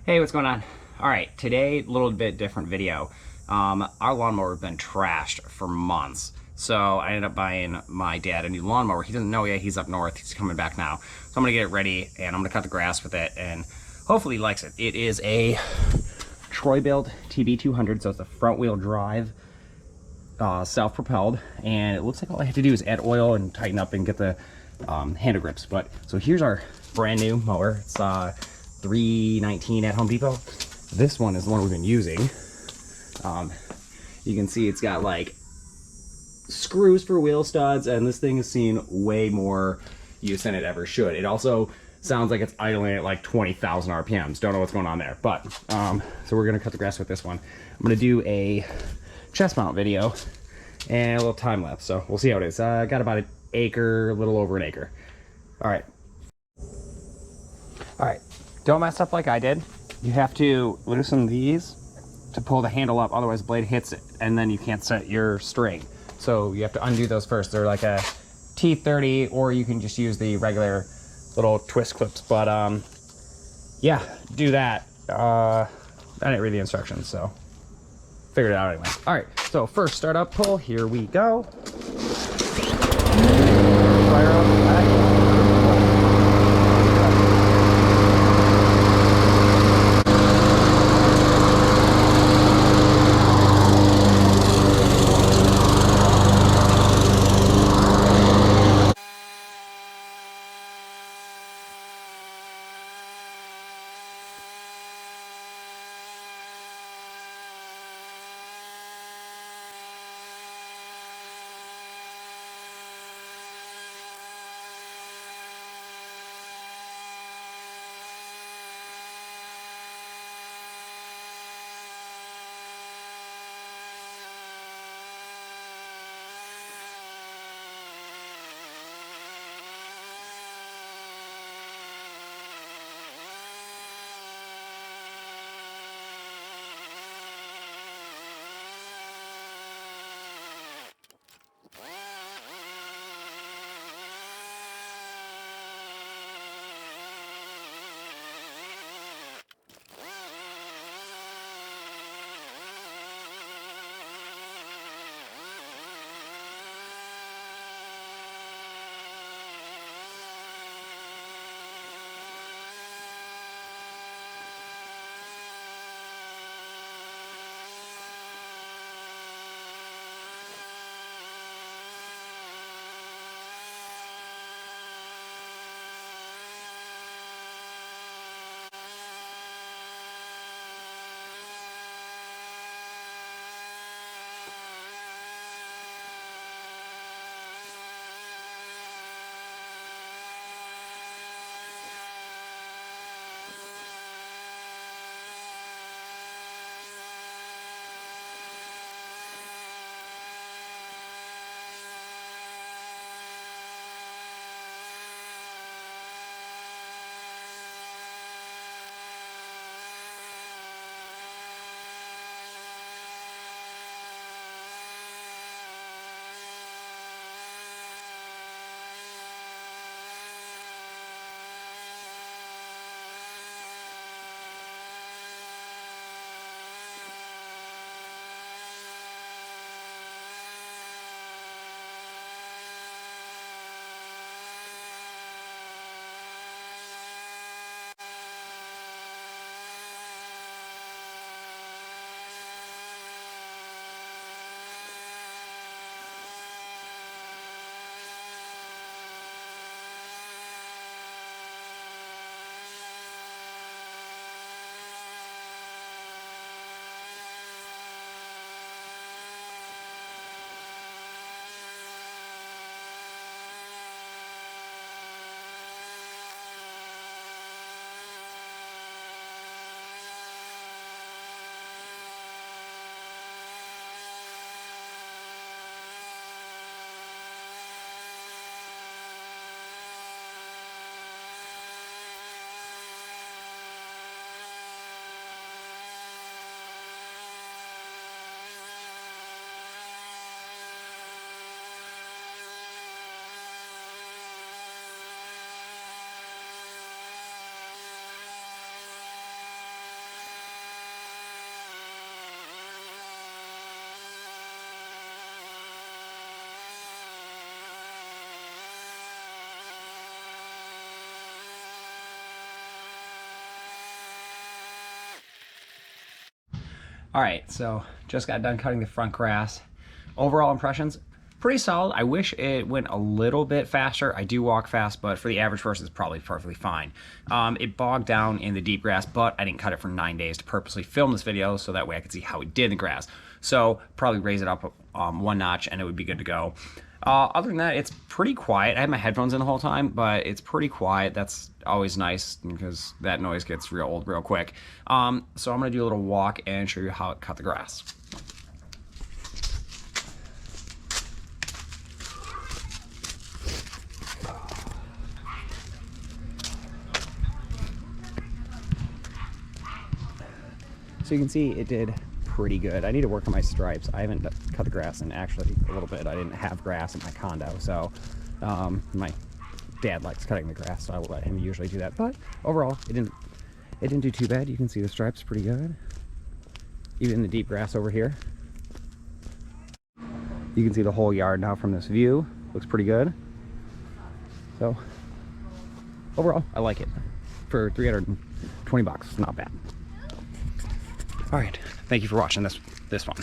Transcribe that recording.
Hey, what's going on? All right, today, a little bit different video. Our lawnmower has been trashed for months. So I ended up buying my dad a new lawnmower. He doesn't know yet, he's up north, he's coming back now. So I'm gonna get it ready and I'm gonna cut the grass with it and hopefully he likes it. It is a troy-bilt TB200, so it's a front wheel drive, self-propelled, and it looks like all I have to do is add oil and tighten up and get the handle grips. But so here's our brand new mower. It's $319 at Home Depot. This one is the one we've been using. You can see it's got like screws for wheel studs, and this thing has seen way more use than it ever should. It also sounds like it's idling at like 20,000 RPMs. Don't know what's going on there, but so we're gonna cut the grass with this one. I'm gonna do a chest mount video and a little time lapse, so we'll see how it is. Got about an acre, a little over an acre. All right. Don't mess up like I did. You have to loosen these to pull the handle up, otherwise the blade hits it, and then you can't set your string. So you have to undo those first. They're like a T30, or you can just use the regular little twist clips. But yeah, do that. I didn't read the instructions, so figured it out anyway. All right, so first start up pull, here we go. Fire up, back. All right, so just got done cutting the front grass. Overall impressions, pretty solid. I wish it went a little bit faster. I do walk fast, but for the average person, it's probably perfectly fine. It bogged down in the deep grass, but I didn't cut it for 9 days to purposely film this video so that way I could see how it did in the grass. So probably raise it up 1 notch and it would be good to go. Other than that, it's pretty quiet. I had my headphones in the whole time, but it's pretty quiet. That's always nice because that noise gets real old real quick. So I'm gonna do a little walk and show you how it cut the grass. So you can see it did pretty good. I need to work on my stripes. I haven't cut the grass in actually a little bit. I didn't have grass in my condo, so my dad likes cutting the grass, so I will let him usually do that. But overall, it didn't do too bad. You can see the stripes pretty good. Even the deep grass over here. You can see the whole yard now from this view. Looks pretty good. So overall, I like it. For 320 bucks, not bad. All right, thank you for watching this one.